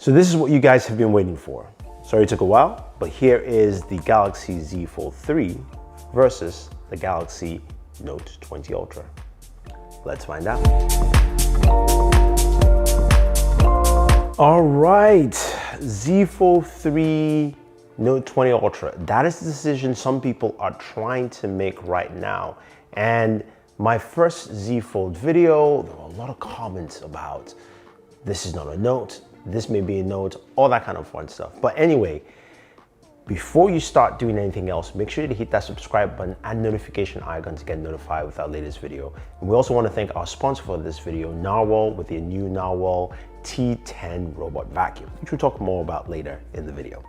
So this is what you guys have been waiting for. Sorry it took a while, but here is the Galaxy Z Fold 3 versus the Galaxy Note 20 Ultra. Let's find out. All right, Z Fold 3, Note 20 Ultra. That is the decision some people are trying to make right now. And my first Z Fold video, there were a lot of comments about this is not a Note, this may be a Note, all that kind of fun stuff. But anyway, before you start doing anything else, make sure to hit that subscribe button and notification icon to get notified with our latest video. And we also want to thank our sponsor for this video, Narwhal, with their new Narwhal T10 robot vacuum, which we'll talk more about later in the video.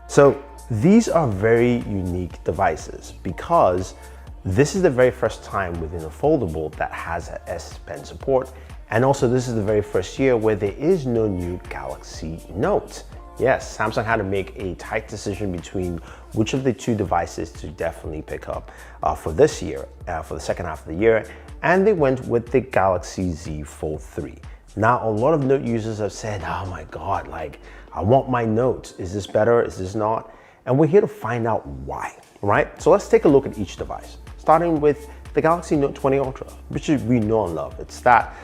So these are very unique devices because this is the very first time within a foldable that has S Pen support. And also this is the very first year where there is no new Galaxy Note. Yes, Samsung had to make a tight decision between which of the two devices to definitely pick up for this year, for the second half of the year, and they went with the Galaxy Z Fold 3. Now, a lot of Note users have said, oh my God, like, I want my Note. Is this better? Is this not? And we're here to find out why, right? So let's take a look at each device, starting with the Galaxy Note 20 Ultra, which we know and love. It's that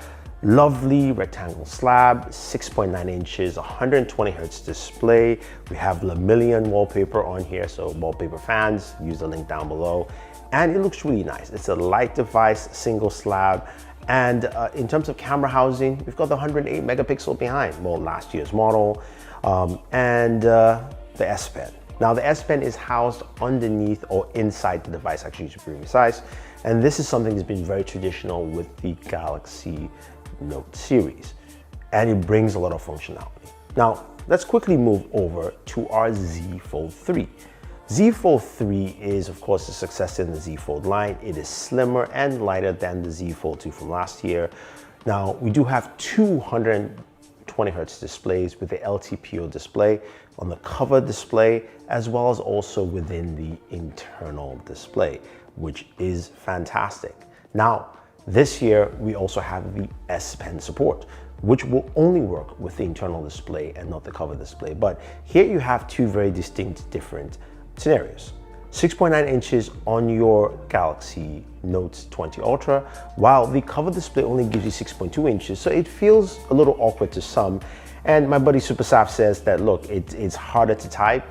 lovely rectangle slab, 6.9 inches, 120 Hertz display. We have Lemillion wallpaper on here, so wallpaper fans, use the link down below. And it looks really nice. It's a light device, single slab. And in terms of camera housing, we've got the 108 megapixel behind, well, last year's model, and the S Pen. Now the S Pen is housed underneath or inside the device, actually to be precise. And this is something that's been very traditional with the Galaxy Note series, and it brings a lot of functionality. Now, let's quickly move over to our Z Fold 3. Z Fold 3 is, of course, a successor in the Z Fold line. It is slimmer and lighter than the Z Fold 2 from last year. Now, we do have 220 Hertz displays with the LTPO display on the cover display, as well as also within the internal display, which is fantastic. Now, this year, we also have the S Pen support, which will only work with the internal display and not the cover display. But here you have two very distinct different scenarios. 6.9 inches on your Galaxy Note 20 Ultra, while the cover display only gives you 6.2 inches. So it feels a little awkward to some. And my buddy Supersaf says that, look, it's harder to type.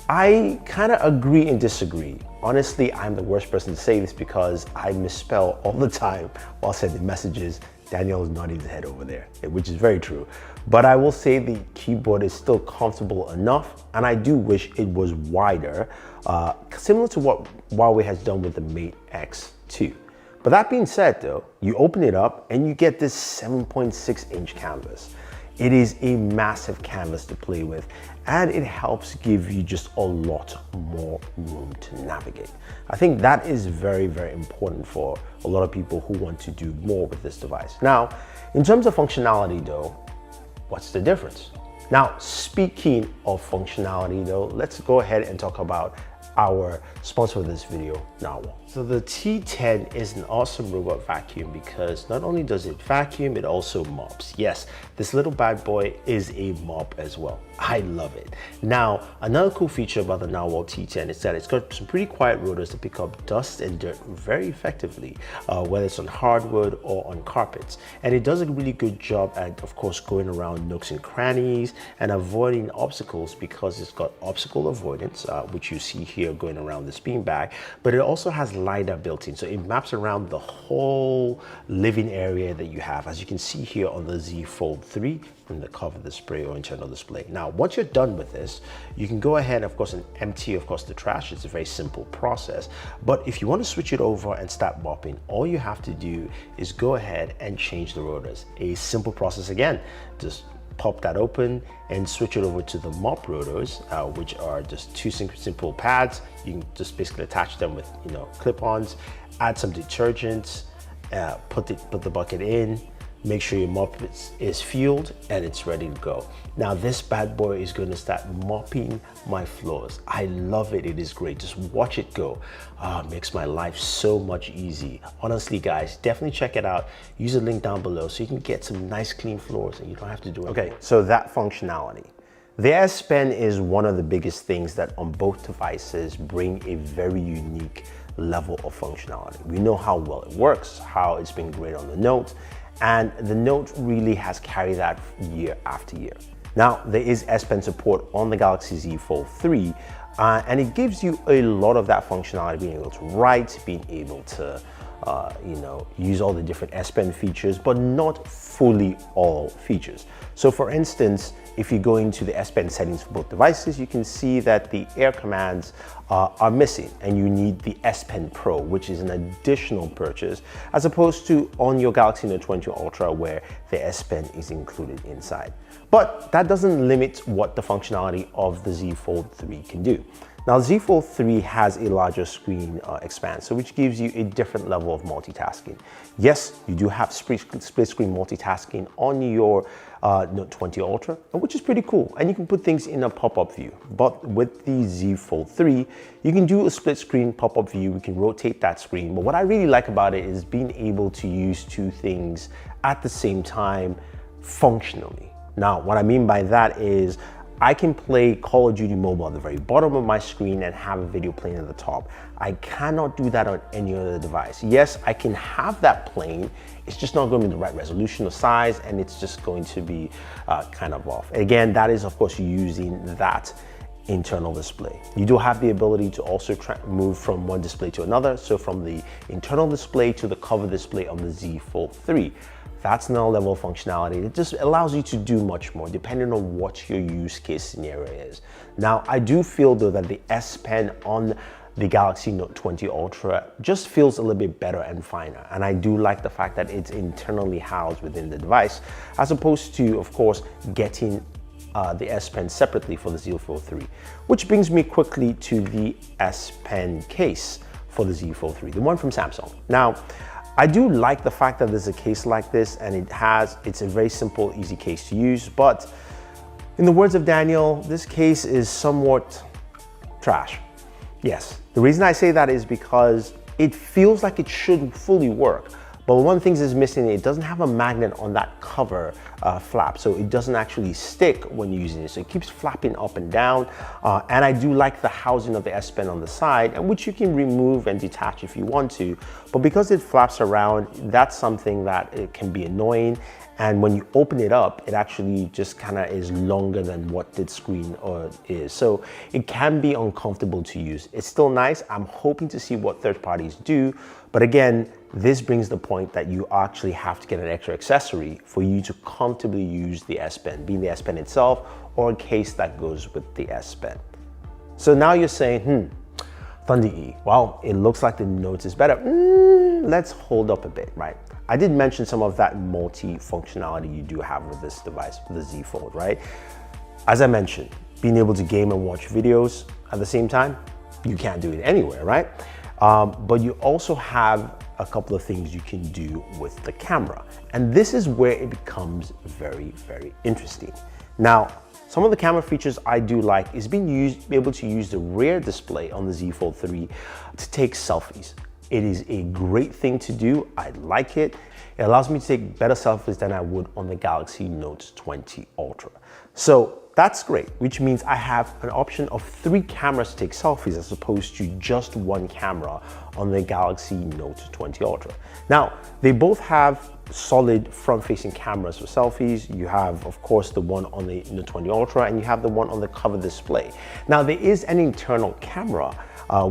I kind of agree and disagree. Honestly, I'm the worst person to say this because I misspell all the time while sending messages. Daniel is nodding his head over there, which is very true. But I will say the keyboard is still comfortable enough, and I do wish it was wider, similar to what Huawei has done with the Mate X2. But that being said though, you open it up and you get this 7.6 inch canvas. It is a massive canvas to play with, and it helps give you just a lot more room to navigate. I think that is very, very important for a lot of people who want to do more with this device. Now, in terms of functionality though, what's the difference? Now, speaking of functionality though, let's go ahead and talk about our sponsor of this video, Narwhal. So the T10 is an awesome robot vacuum because not only does it vacuum, it also mops. Yes, this little bad boy is a mop as well. I love it. Now, another cool feature about the Narwhal T10 is that it's got some pretty quiet rotors to pick up dust and dirt very effectively, whether it's on hardwood or on carpets. And it does a really good job at, of course, going around nooks and crannies and avoiding obstacles because it's got obstacle avoidance, which you see here going around this beanbag, but it also has LiDAR built in, so it maps around the whole living area that you have, as you can see here on the Z Fold 3 in the cover display or internal display. Now, once you're done with this, you can go ahead, of course, and empty, of course, the trash. It's a very simple process. But if you want to switch it over and start mopping, all you have to do is go ahead and change the rotors. A simple process again. Just pop that open and switch it over to the mop rotors, which are just two simple pads. You can just basically attach them with, clip-ons, add some detergent, put the bucket in, make sure your mop is fueled and it's ready to go. Now this bad boy is going to start mopping my floors. I love it. It is great. Just watch it go. Makes my life so much easy. Honestly, guys, definitely check it out. Use the link down below so you can get some nice clean floors and you don't have to do it. Okay, so that functionality. The S Pen is one of the biggest things that on both devices bring a very unique level of functionality. We know how well it works, how it's been great on the Note, and the Note really has carried that year after year. Now, there is S Pen support on the Galaxy Z Fold 3, and it gives you a lot of that functionality, being able to write, being able to use all the different S Pen features, but not fully all features. So for instance, if you go into the S Pen settings for both devices, you can see that the air commands are missing and you need the S Pen Pro, which is an additional purchase, as opposed to on your Galaxy Note 20 Ultra where the S Pen is included inside. But that doesn't limit what the functionality of the Z Fold 3 can do. Now, Z Fold 3 has a larger screen expanse, which gives you a different level of multitasking. Yes, you do have split screen multitasking on your Note 20 Ultra, which is pretty cool. And you can put things in a pop-up view. But with the Z Fold 3, you can do a split screen pop-up view. We can rotate that screen. But what I really like about it is being able to use two things at the same time functionally. Now, what I mean by that is I can play Call of Duty Mobile at the very bottom of my screen and have a video playing at the top. I cannot do that on any other device. Yes, I can have that playing. It's just not going to be the right resolution or size, and it's just going to be kind of off. Again, that is, of course, using that internal display. You do have the ability to also move from one display to another. So from the internal display to the cover display on the Z Fold 3. That's another level of functionality. It just allows you to do much more depending on what your use case scenario is. Now, I do feel though that the S Pen on the Galaxy Note 20 Ultra just feels a little bit better and finer. And I do like the fact that it's internally housed within the device, as opposed to, of course, getting the S Pen separately for the Z Fold 3. Which brings me quickly to the S Pen case for the Z Fold 3, the one from Samsung. Now, I do like the fact that there's a case like this, and it's a very simple, easy case to use, but in the words of Daniel, this case is somewhat trash. Yes, the reason I say that is because it feels like it should fully work, but one of the things is missing, it doesn't have a magnet on that cover flap, so it doesn't actually stick when using it, so it keeps flapping up and down, and I do like the housing of the S Pen on the side, and which you can remove and detach if you want to, but because it flaps around, that's something that it can be annoying, and when you open it up, it actually just kind of is longer than what the screen is, so it can be uncomfortable to use. It's still nice. I'm hoping to see what third parties do, but again, this brings the point that you actually have to get an extra accessory for you to comfortably use the S Pen, being the S Pen itself or a case that goes with the S Pen. So now you're saying, Thunder E, well, it looks like the Note is better. Let's hold up a bit, right? I did mention some of that multi-functionality you do have with this device, with the Z Fold, right? As I mentioned, being able to game and watch videos at the same time, you can't do it anywhere, right? But you also have a couple of things you can do with the camera. And this is where it becomes very, very interesting. Now, some of the camera features I do like is being able to use the rear display on the Z Fold 3 to take selfies. It is a great thing to do. I like it. It allows me to take better selfies than I would on the Galaxy Note 20 Ultra. So that's great, which means I have an option of 3 cameras to take selfies as opposed to just 1 camera on the Galaxy Note 20 Ultra. Now, they both have solid front-facing cameras for selfies. You have, of course, the one on the Note 20 Ultra, and you have the one on the cover display. Now, there is an internal camera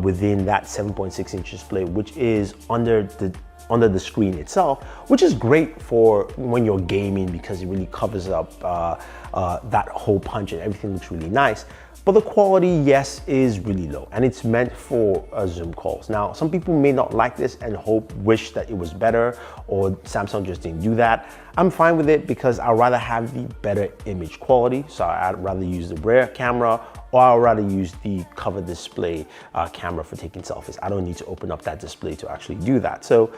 within that 7.6-inch display, which is under the screen itself, which is great for when you're gaming because it really covers up that hole punch and everything looks really nice. But the quality, yes, is really low, and it's meant for Zoom calls. Now, some people may not like this and wish that it was better, or Samsung just didn't do that. I'm fine with it because I'd rather have the better image quality. So I'd rather use the rear camera, or I'd rather use the cover display camera for taking selfies. I don't need to open up that display to actually do that. So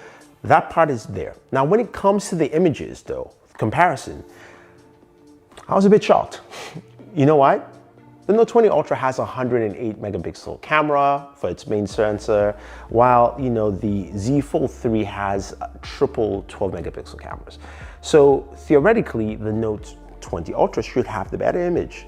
That part is there. Now, when it comes to the images though, comparison, I was a bit shocked. You know why? The Note 20 Ultra has a 108 megapixel camera for its main sensor, while the Z Fold 3 has triple 12 megapixel cameras. So theoretically, the Note 20 Ultra should have the better image.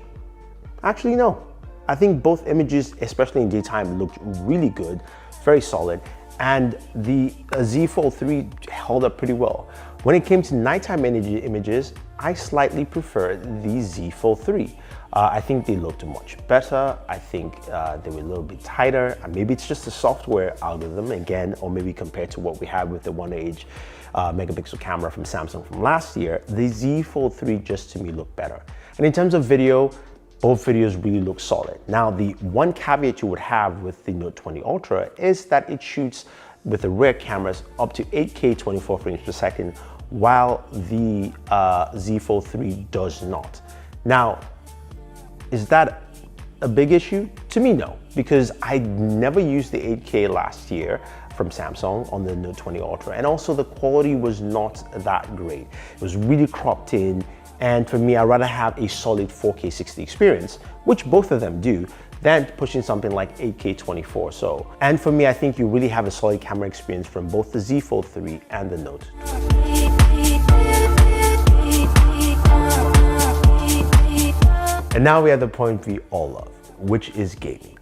Actually, no. I think both images, especially in daytime, looked really good, very solid, and the Z Fold 3 held up pretty well. When it came to nighttime images, I slightly preferred the Z Fold 3. I think they looked much better. I think they were a little bit tighter. Maybe it's just the software algorithm again, or maybe compared to what we had with the 108 megapixel camera from Samsung from last year, the Z Fold 3 just to me looked better. And in terms of video, both videos really look solid. Now, the one caveat you would have with the Note 20 Ultra is that it shoots with the rear cameras up to 8K 24 frames per second, while the Z Fold 3 does not. Now, is that a big issue? To me, no, because I never used the 8K last year from Samsung on the Note 20 Ultra, and also the quality was not that great. It was really cropped in, and for me, I'd rather have a solid 4K 60 experience, which both of them do, than pushing something like 8K 24. And for me, I think you really have a solid camera experience from both the Z Fold 3 and the Note 20. And now we are at the point we all love, which is gaming.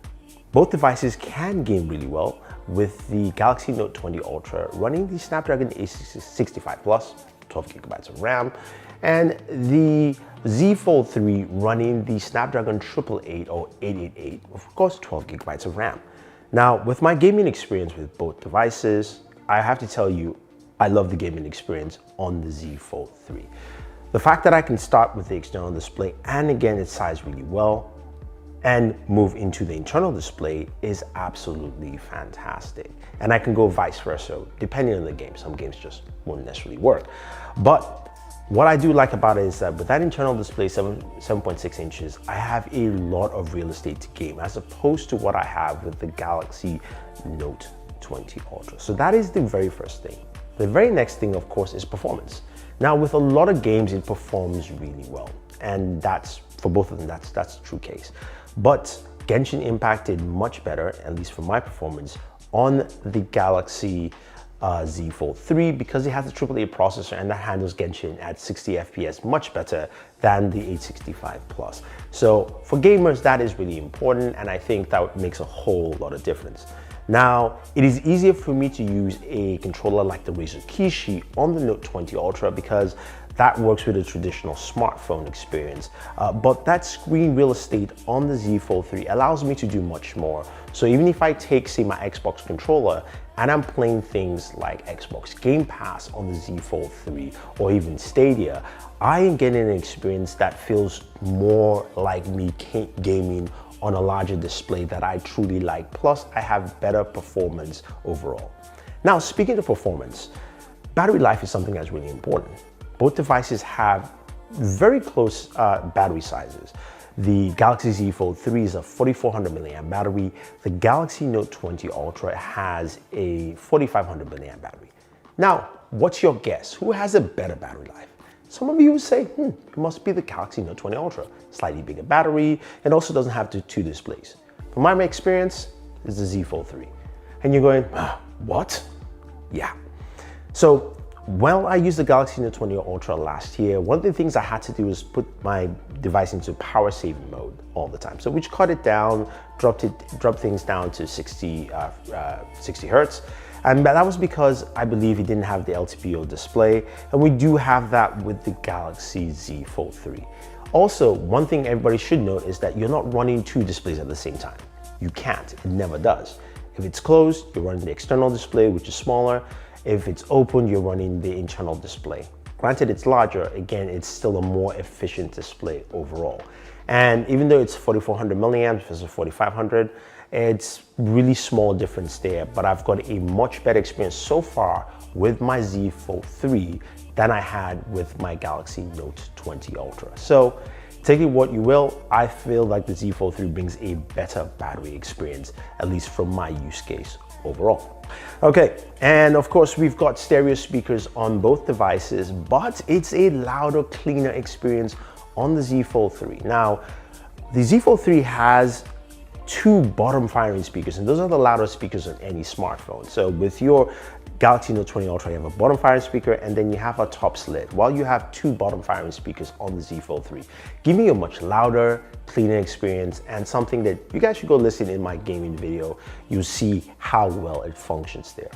Both devices can game really well, with the Galaxy Note 20 Ultra running the Snapdragon 865 Plus, 12 gigabytes of RAM, and the Z Fold 3 running the Snapdragon 888 or 888, of course 12 gigabytes of RAM. Now, with my gaming experience with both devices, I have to tell you, I love the gaming experience on the Z Fold 3. The fact that I can start with the external display and again its size really well and move into the internal display is absolutely fantastic. And I can go vice versa, depending on the game. Some games just won't necessarily work. But what I do like about it is that with that internal display, 7.6 inches, I have a lot of real estate to game, as opposed to what I have with the Galaxy Note 20 Ultra. So that is the very first thing. The very next thing, of course, is performance. Now, with a lot of games, it performs really well. And that's, for both of them, that's the true case. But Genshin Impact did much better, at least for my performance, on the Galaxy Z Fold 3 because it has a AAA processor and that handles Genshin at 60 FPS much better than the 865 Plus. So for gamers, that is really important, and I think that makes a whole lot of difference. Now, it is easier for me to use a controller like the Razer Kishi on the Note 20 Ultra because that works with a traditional smartphone experience. But that screen real estate on the Z Fold 3 allows me to do much more. So even if I take, say, my Xbox controller and I'm playing things like Xbox Game Pass on the Z Fold 3 or even Stadia, I am getting an experience that feels more like me gaming on a larger display that I truly like. Plus, I have better performance overall. Now, speaking of performance, battery life is something that's really important. Both devices have very close battery sizes. The Galaxy Z Fold 3 is a 4400 milliamp battery. The Galaxy Note 20 Ultra has a 4500 milliamp battery. Now, what's your guess? Who has a better battery life? Some of you would say, it must be the Galaxy Note 20 Ultra. Slightly bigger battery, and also doesn't have the two displays. From my experience, it's the Z Fold 3. And you're going, what? Yeah. So, when I used the Galaxy Note 20 Ultra last year, one of the things I had to do was put my device into power saving mode all the time. So which cut it down, dropped things down to 60 hertz. And that was because I believe it didn't have the LTPO display, and we do have that with the Galaxy Z Fold 3. Also, one thing everybody should note is that you're not running two displays at the same time. You can't, it never does. If it's closed, you're running the external display, which is smaller. If it's open, you're running the internal display. Granted, it's larger, again, it's still a more efficient display overall. And even though it's 4400 milliamps versus 4500, it's really small difference there, but I've got a much better experience so far with my Z Fold 3 than I had with my Galaxy Note 20 Ultra. So take it what you will, I feel like the Z Fold 3 brings a better battery experience, at least from my use case overall. Okay, and of course we've got stereo speakers on both devices, but it's a louder, cleaner experience on the Z Fold 3. Now, the Z Fold 3 has two bottom firing speakers, and those are the loudest speakers on any smartphone. So with your Galaxy Note 20 Ultra, you have a bottom firing speaker and then you have a top slit, while you have two bottom firing speakers on the Z Fold 3, giving you a much louder, cleaner experience, and something that you guys should go listen in my gaming video. You'll see how well it functions there.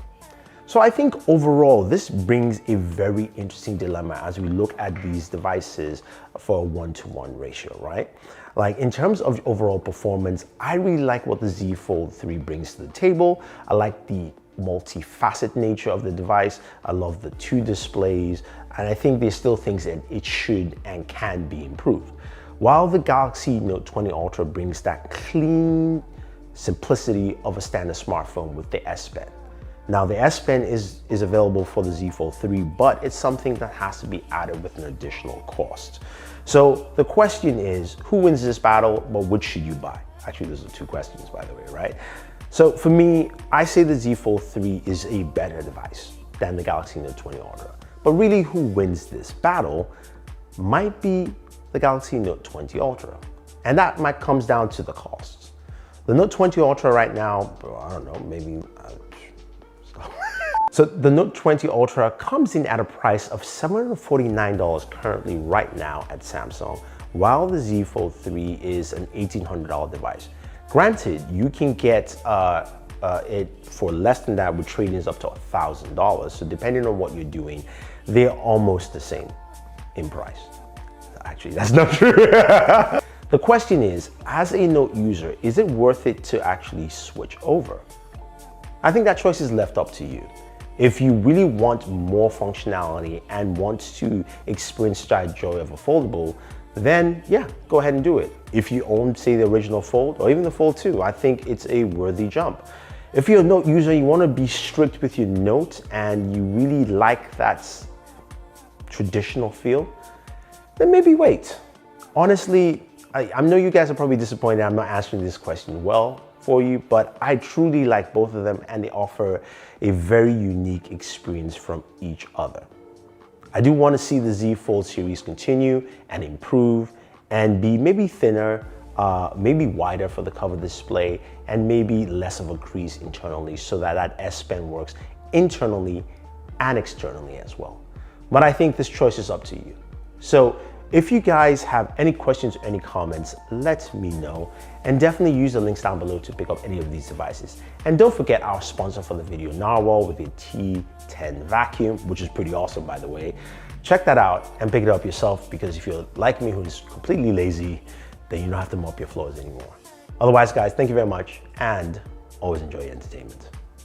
So I think overall, this brings a very interesting dilemma as we look at these devices for a 1-to-1 ratio, right? Like in terms of overall performance, I really like what the Z Fold 3 brings to the table. I like the multifaceted nature of the device. I love the two displays, and I think there's still things that it should and can be improved. While the Galaxy Note 20 Ultra brings that clean simplicity of a standard smartphone with the S Pen. Now the S Pen is available for the Z Fold 3, but it's something that has to be added with an additional cost. So the question is, who wins this battle, but which should you buy? Actually, those are two questions, by the way, right? So for me, I say the Z Fold 3 is a better device than the Galaxy Note 20 Ultra. But really, who wins this battle might be the Galaxy Note 20 Ultra. And that might comes down to the costs. The Note 20 Ultra right now, I don't know, maybe... So the Note 20 Ultra comes in at a price of $749 currently right now at Samsung, while the Z Fold 3 is an $1,800 device. Granted, you can get it for less than that with trade-ins up to $1,000. So depending on what you're doing, they're almost the same in price. Actually, that's not true. The question is, as a Note user, is it worth it to actually switch over? I think that choice is left up to you. If you really want more functionality and want to experience that joy of a foldable, then yeah, go ahead and do it. If you own, say, the original Fold or even the Fold 2, I think it's a worthy jump. If you're a Note user, you want to be strict with your Note and you really like that traditional feel, then maybe wait. Honestly, I know you guys are probably disappointed I'm not answering this question well for you, but I truly like both of them and they offer a very unique experience from each other. I do want to see the Z Fold series continue and improve and be maybe thinner, maybe wider for the cover display, and maybe less of a crease internally so that that S Pen works internally and externally as well. But I think this choice is up to you. So if you guys have any questions or any comments, let me know, and definitely use the links down below to pick up any of these devices. And don't forget our sponsor for the video, Narwhal, with the T10 vacuum, which is pretty awesome, by the way. Check that out and pick it up yourself, because if you're like me, who's completely lazy, then you don't have to mop your floors anymore. Otherwise, guys, thank you very much and always enjoy your entertainment.